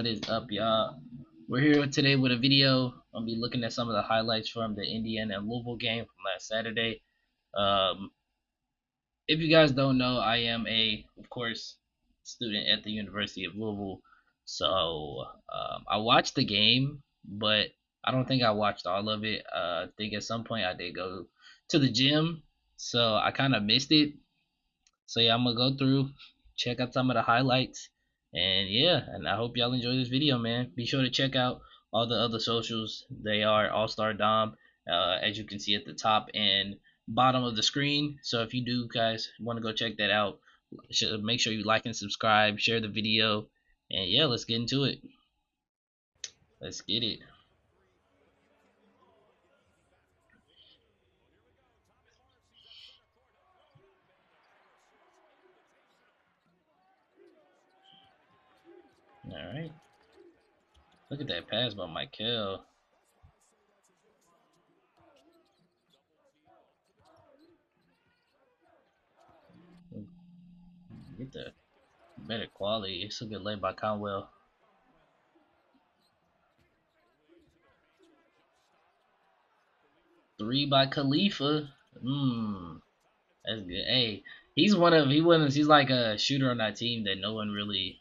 What is up, y'all? We're here today with a video. I'll be looking at some of the highlights from the Indiana and Louisville game from last Saturday. Um, if you guys don't know, I am of course, student at the University of Louisville. So I watched the game, but I don't think I watched all of it. I think at some point I did go to the gym, so I kind of missed it. So yeah, I'm gonna go through, check out some of the highlights, and yeah, and I hope y'all enjoy this video, man. Be sure to check out all the other socials. They are All Star Dom, as you can see at the top and bottom of the screen. So if you do guys want to go check that out, make sure you like and subscribe, share the video, and yeah, let's get into it. Let's get it. All right. Look at that pass by Michael. Get the better quality. It's a good lay by Conwell. Three by Khalifa. That's good. Hey, he's like a shooter on that team that no one really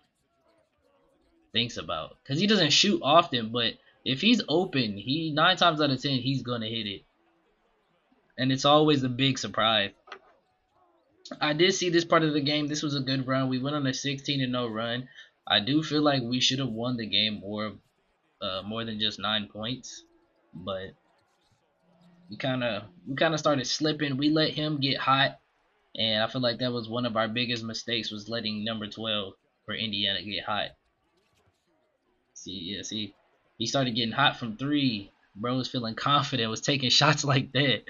thinks about because he doesn't shoot often. But if he's open, he 9 times out of 10 he's gonna hit it, and it's always a big surprise. I did see this part of the game. This was a good run. We went on a 16-0 run. I do feel like we should have won the game more than just 9 points, but we kind of started slipping. We let him get hot. And I feel like that was one of our biggest mistakes, was letting number 12 for Indiana get hot. See, he started getting hot from three. Bro was feeling confident, was taking shots like that.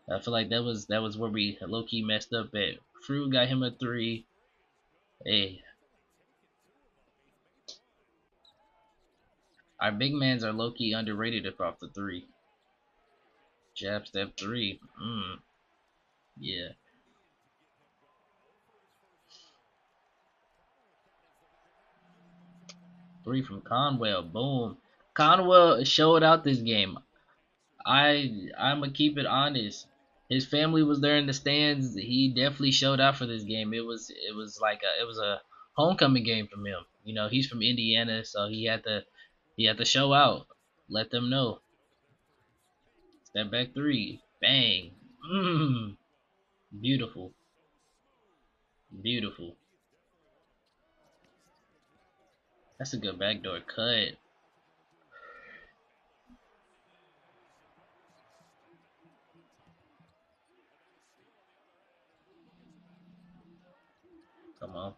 I feel like that was where we low key messed up at. Fruit got him a three. Hey, our big mans are low key underrated off the three. Jab step three. Yeah. Three from Conwell. Boom. Conwell showed out this game. I'm gonna keep it honest. His family was there in the stands. He definitely showed out for this game. It was a homecoming game from him. You know, he's from Indiana, so he had to show out. Let them know. Step back three. Bang. Mmm. Beautiful. Beautiful. That's a good backdoor cut. Come on.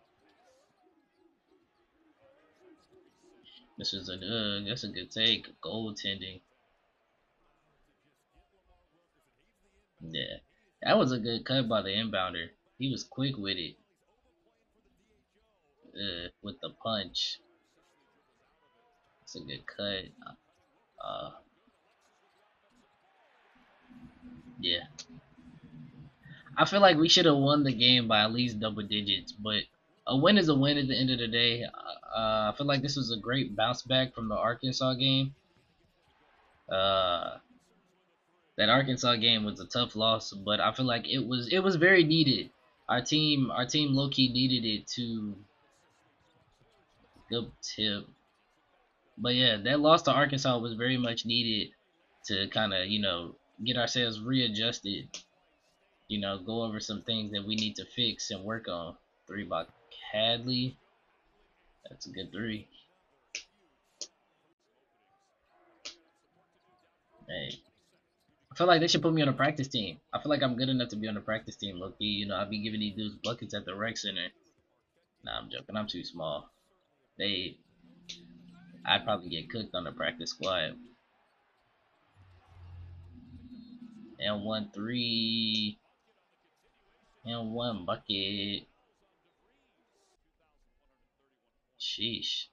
That's a good take. Goaltending. Yeah. That was a good cut by the inbounder. He was quick with it. With the punch. It's a good cut. Uh, yeah. I feel like we should have won the game by at least double digits, but a win is a win at the end of the day. I feel like this was a great bounce back from the Arkansas game. Uh, that Arkansas game was a tough loss, but I feel like it was very needed. Our team low key needed it to good tip. But yeah, that loss to Arkansas was very much needed to kind of get ourselves readjusted. Go over some things that we need to fix and work on. Three by Hadley. That's a good three. Hey, I feel like they should put me on a practice team. I feel like I'm good enough to be on a practice team, low key. I'll be giving these dudes buckets at the rec center. Nah, I'm joking. I'm too small. I'd probably get cooked on the practice squad. And 1-3. And one bucket. Sheesh.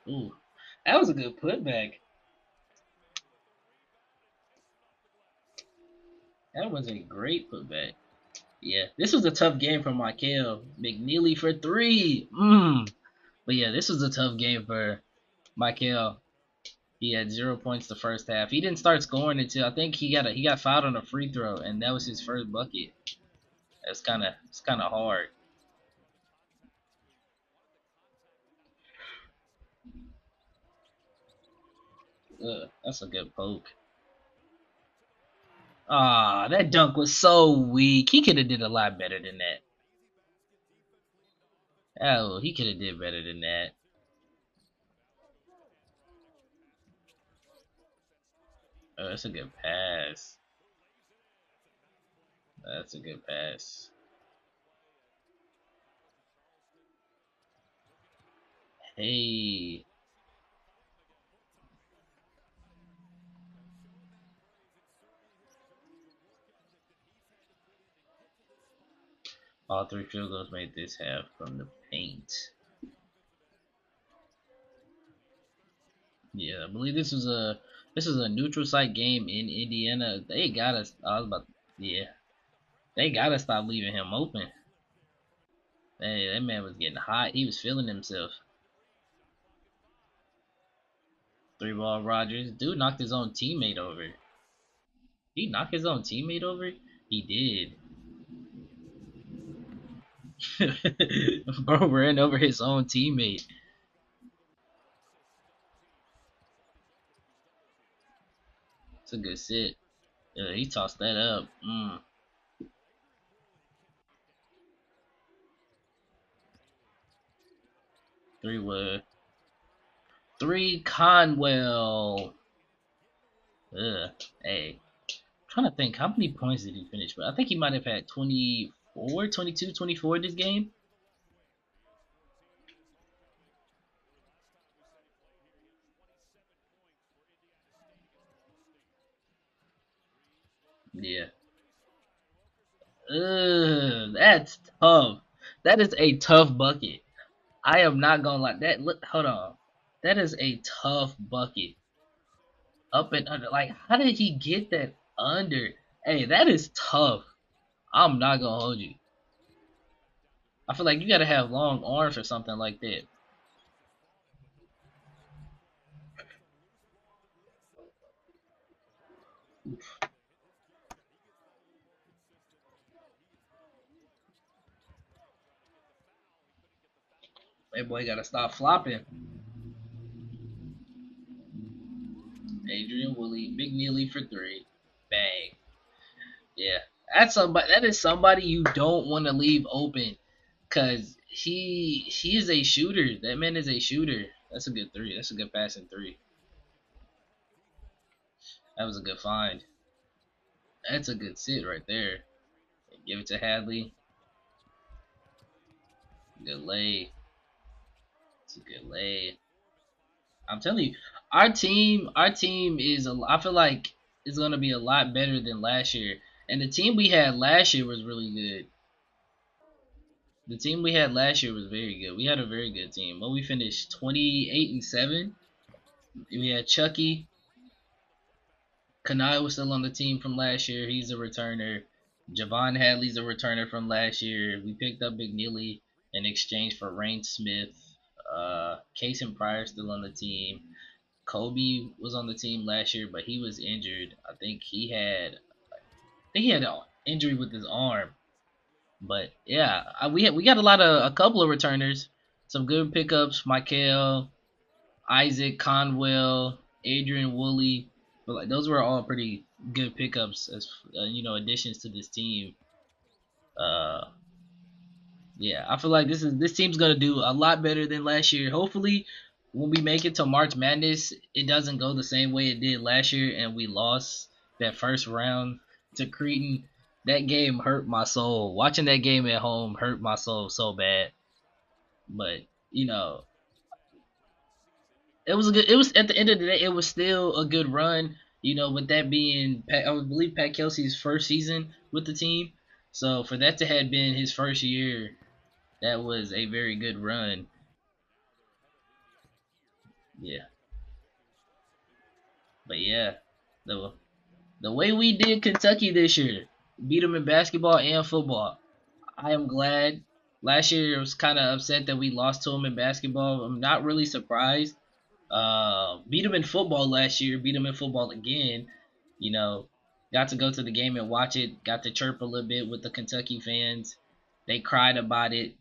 Ooh, that was a good putback. That was a great putback. Yeah, this was a tough game for Michael McNeely for three. But yeah, this was a tough game for Michael. He had 0 points the first half. He didn't start scoring until I think he got fouled on a free throw, and that was his first bucket. It's kind of hard. That's a good poke. Ah, that dunk was so weak. He could have did a lot better than that. Oh, he could have did better than that. Oh, that's a good pass. That's a good pass. Hey, all three field goals made this half from the paint. Yeah, I believe this is a neutral site game in Indiana. They gotta. I was about. Yeah, they gotta stop leaving him open. Hey, that man was getting hot. He was feeling himself. Three ball Rogers. Dude knocked his own teammate over. He knocked his own teammate over? He did. Bro ran over his own teammate. It's a good sit. He tossed that up. Three wood. Three Conwell. Ugh. Hey. I'm trying to think. How many points did he finish with? I think he might have had 24, 22, 24 this game. Yeah. Ugh. That's tough. That is a tough bucket. I am not gonna lie. That look. Hold on. That is a tough bucket. Up and under. Like, how did he get that under? Hey, that is tough. I'm not gonna hold you. I feel like you gotta have long arms or something like that. That boy gotta stop flopping. Adrian Woolley, Big Neely for three. Bang. Yeah. That's somebody. That is somebody you don't want to leave open, cause he is a shooter. That man is a shooter. That's a good three. That's a good passing three. That was a good find. That's a good sit right there. Give it to Hadley. Good lay. It's a good lay. I'm telling you, our team is. I feel like it's gonna be a lot better than last year. And the team we had last year was really good. The team we had last year was very good. We had a very good team. Well, we finished 28-7. We had Chucky. Kanai was still on the team from last year. He's a returner. Javon Hadley's a returner from last year. We picked up McNeely in exchange for Rain Smith. Case and Pryor still on the team. Kobe was on the team last year, but he was injured. I think he had an injury with his arm. But yeah, we got a couple of returners, some good pickups. Michael, Isaac, Conwell, Adrian Woolley. But like those were all pretty good pickups as additions to this team. Uh, yeah, I feel like this team's gonna do a lot better than last year. Hopefully, when we make it to March Madness, it doesn't go the same way it did last year, and we lost that first round to Cretan. That game hurt my soul. Watching that game at home hurt my soul so bad. But you know, it was a good. It was at the end of the day, it was still a good run. With that being, I would believe Pat Kelsey's first season with the team. So for that to have been his first year, that was a very good run. Yeah, but yeah, the the way we did Kentucky this year. Beat them in basketball and football. I am glad. Last year I was kind of upset that we lost to them in basketball. I'm not really surprised. Beat them in football last year. Beat them in football again. You know, got to go to the game and watch it. Got to chirp a little bit with the Kentucky fans. They cried about it,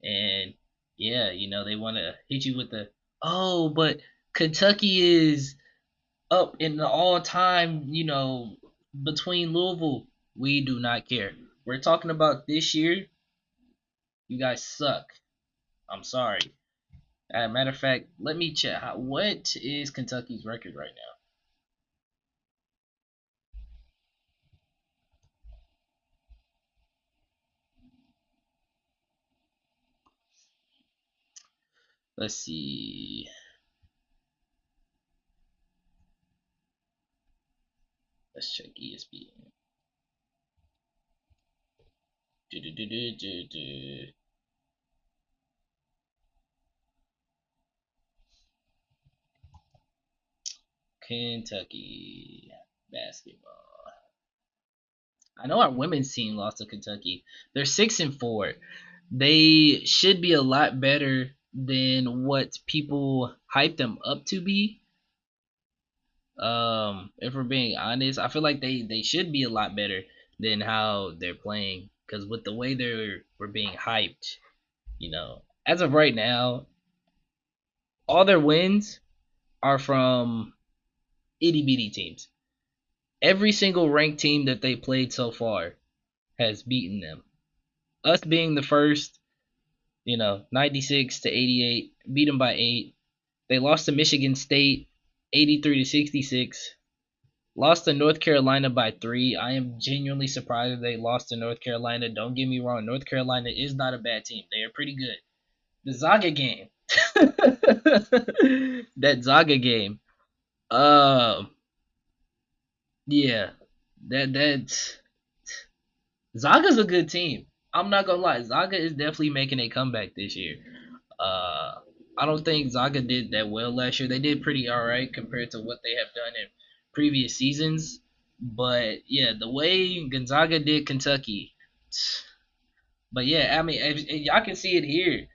and yeah, they want to hit you with the but Kentucky is up in the all-time. Between Louisville, we do not care. We're talking about this year. You guys suck. I'm sorry. Matter of fact, let me check. What is Kentucky's record right now? Let's see. Let's check ESPN. Do. Kentucky basketball. I know our women's team lost to Kentucky. They're 6-4. They should be a lot better than what people hype them up to be. If we're being honest, I feel like they should be a lot better than how they're playing. Because with the way we're being hyped, as of right now, all their wins are from itty bitty teams. Every single ranked team that they played so far has beaten them. Us being the first, 96 to 88, beat them by 8. They lost to Michigan State 83 to 66. Lost to North Carolina by 3. I am genuinely surprised that they lost to North Carolina. Don't get me wrong, North Carolina is not a bad team. They are pretty good. The Zaga game. That Zaga game. Uh yeah. That's Zaga's a good team. I'm not gonna lie. Zaga is definitely making a comeback this year. Uh, I don't think Zaga did that well last year. They did pretty alright compared to what they have done in previous seasons. But yeah, the way Gonzaga did Kentucky. But yeah, I mean, y'all can see it here.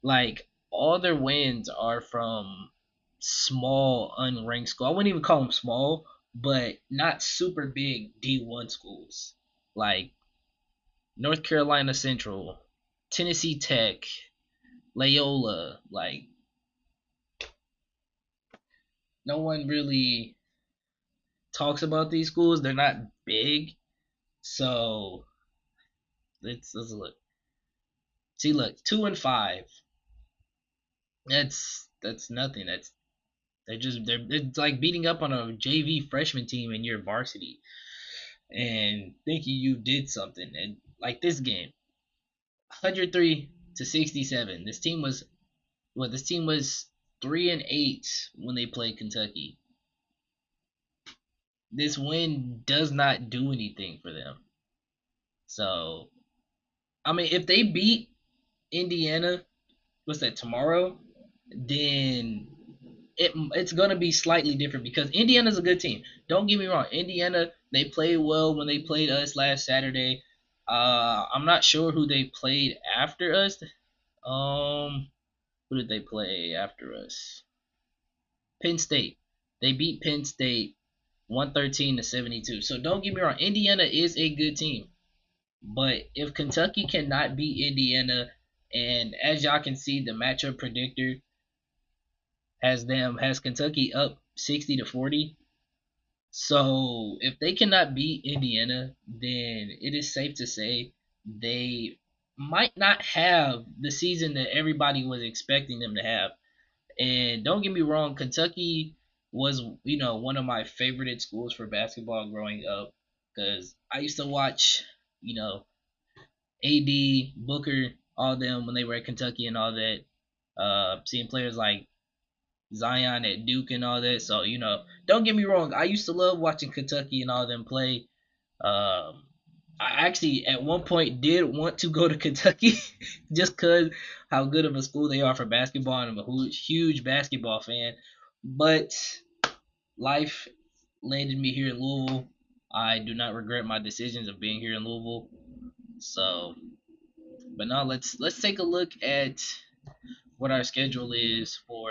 Like all their wins are from small unranked schools. I wouldn't even call them small, but not super big D1 schools. Like North Carolina Central, Tennessee Tech, Loyola. Like no one really talks about these schools. They're not big, so let's look. See, look, 2-5. That's nothing. They're it's like beating up on a JV freshman team in your varsity and thinking you did something. And like this game, 103 to 67. This team was 3-8 when they played Kentucky. This win does not do anything for them. So I mean, if they beat Indiana, what's that tomorrow? Then it's gonna be slightly different because Indiana's a good team. Don't get me wrong, Indiana they played well when they played us last Saturday. I'm not sure who they played after us. Who did they play after us? Penn State. They beat Penn State 113 to 72. So don't get me wrong, Indiana is a good team. But if Kentucky cannot beat Indiana, and as y'all can see, the matchup predictor has Kentucky up 60 to 40. So if they cannot beat Indiana, then it is safe to say they might not have the season that everybody was expecting them to have. And don't get me wrong, Kentucky was one of my favorite schools for basketball growing up because I used to watch you know AD, Booker, all them when they were at Kentucky and all that. Seeing players like Zion at Duke and all that. So don't get me wrong. I used to love watching Kentucky and all them play. Um, I actually at one point did want to go to Kentucky just because how good of a school they are for basketball, and I'm a huge basketball fan. But life landed me here in Louisville. I do not regret my decisions of being here in Louisville. So, but now let's take a look at what our schedule is for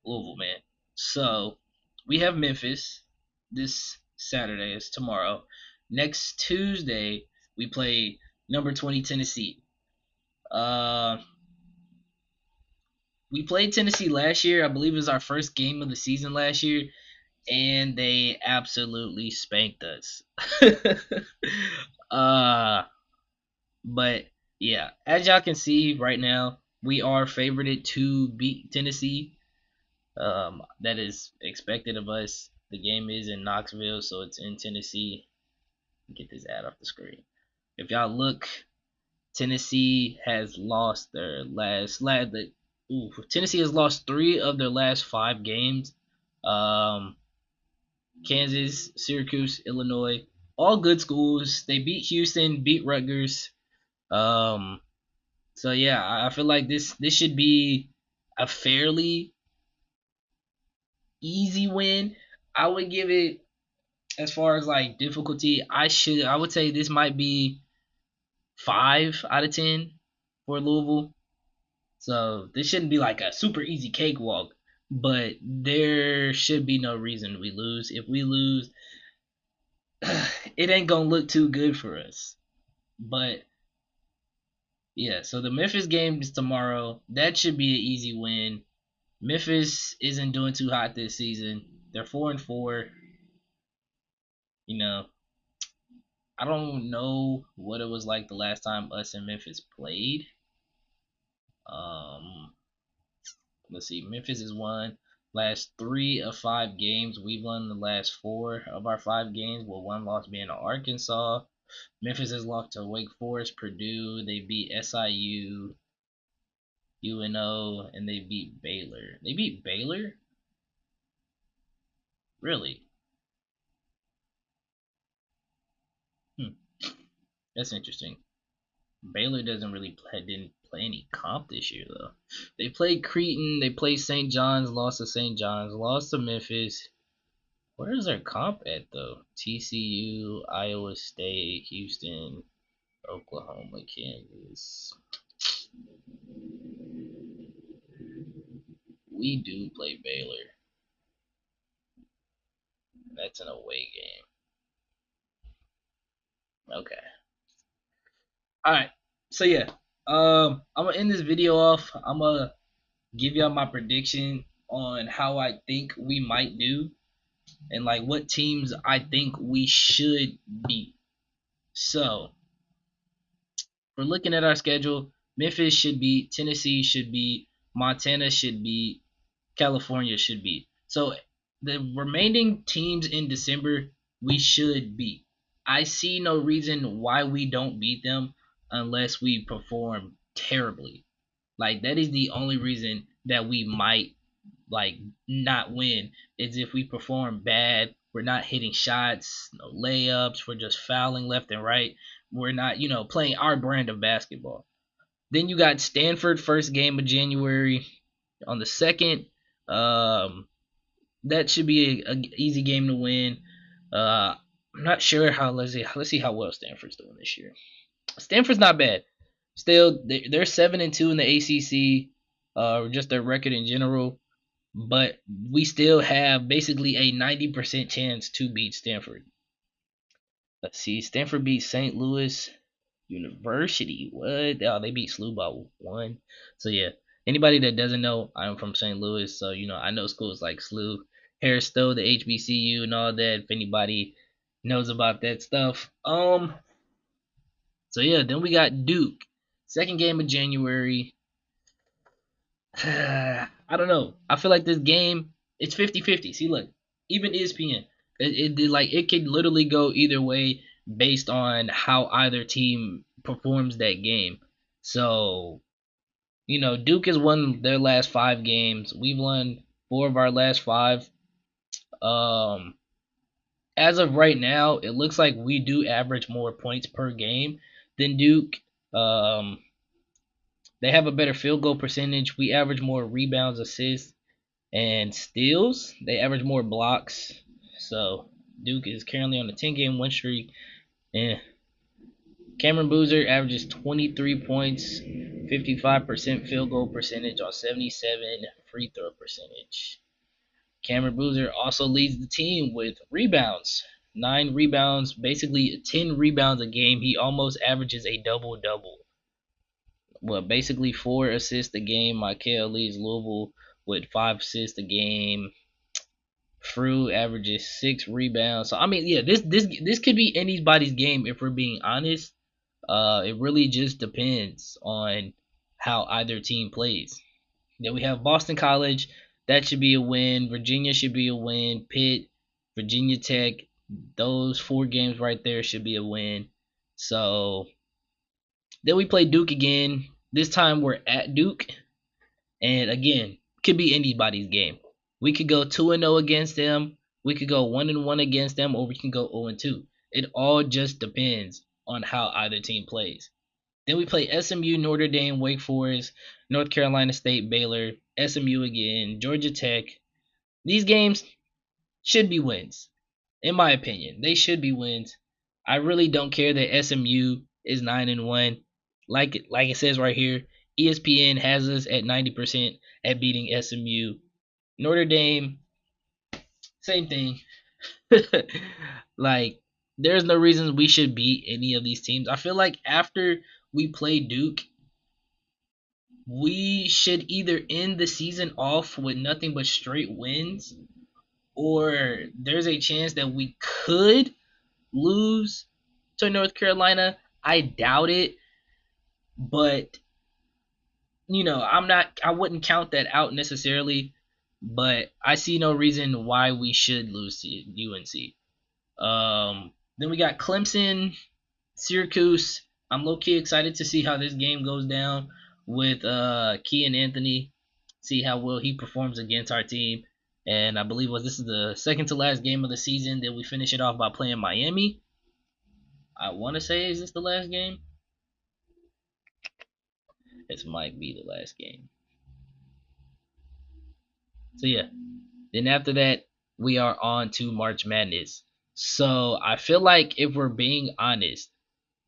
Louisville, man. So we have Memphis this Saturday. It's tomorrow. Next Tuesday we play number 20 Tennessee. Uh, we played Tennessee last year. I believe it was our first game of the season last year, and they absolutely spanked us. uh, but yeah, as y'all can see right now, we are favorited to beat Tennessee. That is expected of us. The game is in Knoxville, so it's in Tennessee. Get this ad off the screen. If y'all look, Tennessee has lost their Tennessee has lost 3 of their last 5 games. Um, Kansas, Syracuse, Illinois, all good schools. They beat Houston, beat Rutgers. Um, so yeah, I feel like this should be a fairly easy win. I would give it, as far as like difficulty, I would say this might be 5 out of 10 for Louisville. So this shouldn't be like a super easy cakewalk, but there should be no reason we lose. If we lose, it ain't gonna look too good for us. But yeah, so the Memphis game is tomorrow. That should be an easy win. Memphis isn't doing too hot this season. They're 4-4. You know, I don't know what it was like the last time us and Memphis played. Um, let's see. Memphis has won last 3 of 5 games. We've won the last 4 of our 5 games, with one loss being to Arkansas. Memphis has lost to Wake Forest, Purdue. They beat SIU, UNO, and they beat Baylor. They beat Baylor? Really? Hmm. That's interesting. Baylor didn't play any comp this year though. They played Creighton, they played St. John's, lost to St. John's, lost to Memphis. Where is their comp at though? TCU, Iowa State, Houston, Oklahoma, Kansas. We do play Baylor. That's an away game. Okay. Alright. So yeah. I'm gonna end this video off. I'm gonna give y'all my prediction on how I think we might do, and like what teams I think we should beat. So we're looking at our schedule. Memphis should beat, Tennessee should beat, Montana should beat, California should beat. So the remaining teams in December we should beat. I see no reason why we don't beat them unless we perform terribly. Like that is the only reason that we might like not win, is if we perform bad. We're not hitting shots, no layups. We're just fouling left and right. We're not, playing our brand of basketball. Then you got Stanford, first game of January on the second. Um, that should be a easy game to win. I'm not sure how. Let's see how well Stanford's doing this year. Stanford's not bad. Still, they're 7-2 in the ACC. Just their record in general, but we still have basically a 90% chance to beat Stanford. Let's see. Stanford beat St. Louis University. What? Oh, they beat SLU by 1. So yeah, anybody that doesn't know, I'm from St. Louis, so I know schools like SLU, Harris Stowe, the HBCU, and all that. If anybody knows about that stuff. So yeah, then we got Duke. Second game of January. I don't know. I feel like this game, it's 50-50. See, look, even ESPN, it could literally go either way based on how either team performs that game. So, Duke has won their last 5 games. We've won 4 of our last 5. Um, as of right now, it looks like we do average more points per game than Duke. Um, they have a better field goal percentage. We average more rebounds, assists, and steals. They average more blocks. So Duke is currently on a 10-game win streak. And Cameron Boozer averages 23 points, 55% field goal percentage on 77 free throw percentage. Cameron Boozer also leads the team with rebounds. 9 rebounds, basically 10 rebounds a game. He almost averages a double-double. Well, basically 4 assists a game. Michael leads Louisville with 5 assists a game. Frew averages 6 rebounds. So I mean, yeah, this could be anybody's game if we're being honest. It really just depends on how either team plays. Then we have Boston College. That should be a win. Virginia should be a win. Pitt, Virginia Tech. Those 4 games right there should be a win. So then we play Duke again. This time we're at Duke. And again, could be anybody's game. We could go 2-0 against them. We could go 1-1 against them, or we can go 0-2. It all just depends on how either team plays. Then we play SMU, Notre Dame, Wake Forest, North Carolina State, Baylor, SMU again, Georgia Tech. These games should be wins, in my opinion. They should be wins. I really don't care that SMU is 9-1. Like it says right here, ESPN has us at 90% at beating SMU. Notre Dame, same thing. Like, there's no reason we should beat any of these teams. I feel like after we play Duke, we should either end the season off with nothing but straight wins, or there's a chance that we could lose to North Carolina. I doubt it, but I wouldn't count that out necessarily, but I see no reason why we should lose to UNC. Then we got Clemson, Syracuse. I'm low-key excited to see how this game goes down with Kean Anthony, see how well he performs against our team. And I believe this is the second to last game of the season. Then we finish it off by playing Miami. I want to say, is this the last game? This might be the last game. So yeah, then after that, we are on to March Madness. So I feel like if we're being honest,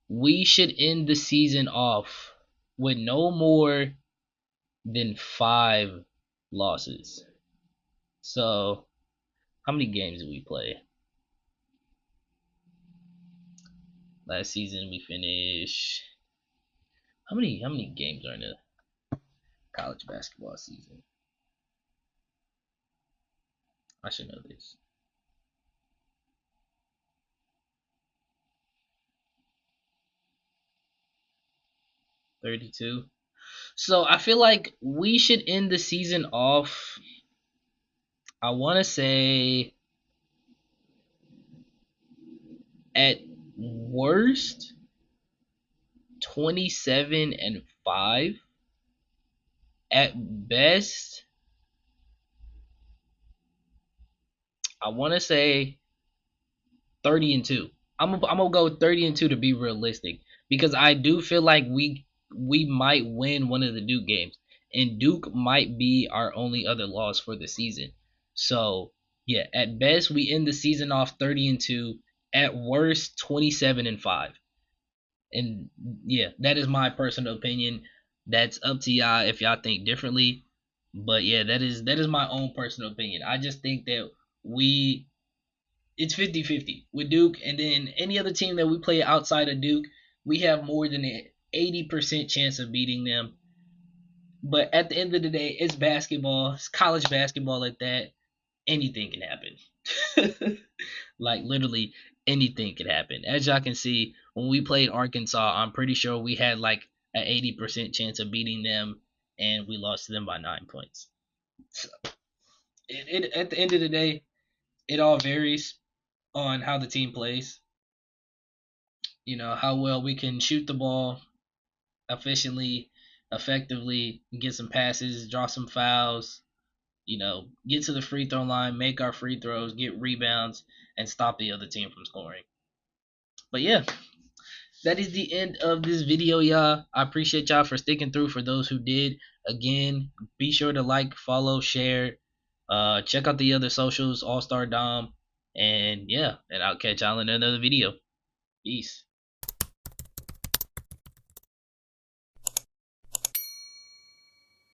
we should end the season off with no more than 5 losses. So how many games did we play? Last season we finished. How many games are in a college basketball season? I should know this. $32. So I feel like we should end the season off, I want to say, at worst 27-5. At best, I want to say 30-2. I'm gonna go 30-2 to be realistic, because I do feel like we might win one of the Duke games, and Duke might be our only other loss for the season. So yeah, at best we end the season off 30-2. At worst 27-5. And yeah, that is my personal opinion. That's up to y'all if y'all think differently. But yeah, that is my own personal opinion. I just think that it's 50-50 with Duke, and then any other team that we play outside of Duke, we have more than an 80% chance of beating them. But at the end of the day, it's basketball. It's college basketball at that. Anything can happen. Like, literally anything could happen. As y'all can see, when we played Arkansas, I'm pretty sure we had like an 80% chance of beating them, and we lost to them by 9 points. So, at the end of the day, it all varies on how the team plays. How well we can shoot the ball efficiently, effectively, get some passes, draw some fouls, get to the free throw line, make our free throws, get rebounds, and stop the other team from scoring. But yeah, that is the end of this video, y'all. I appreciate y'all for sticking through. For those who did, again, be sure to like, follow, share. Check out the other socials, All Star Dom. And yeah, and I'll catch y'all in another video. Peace.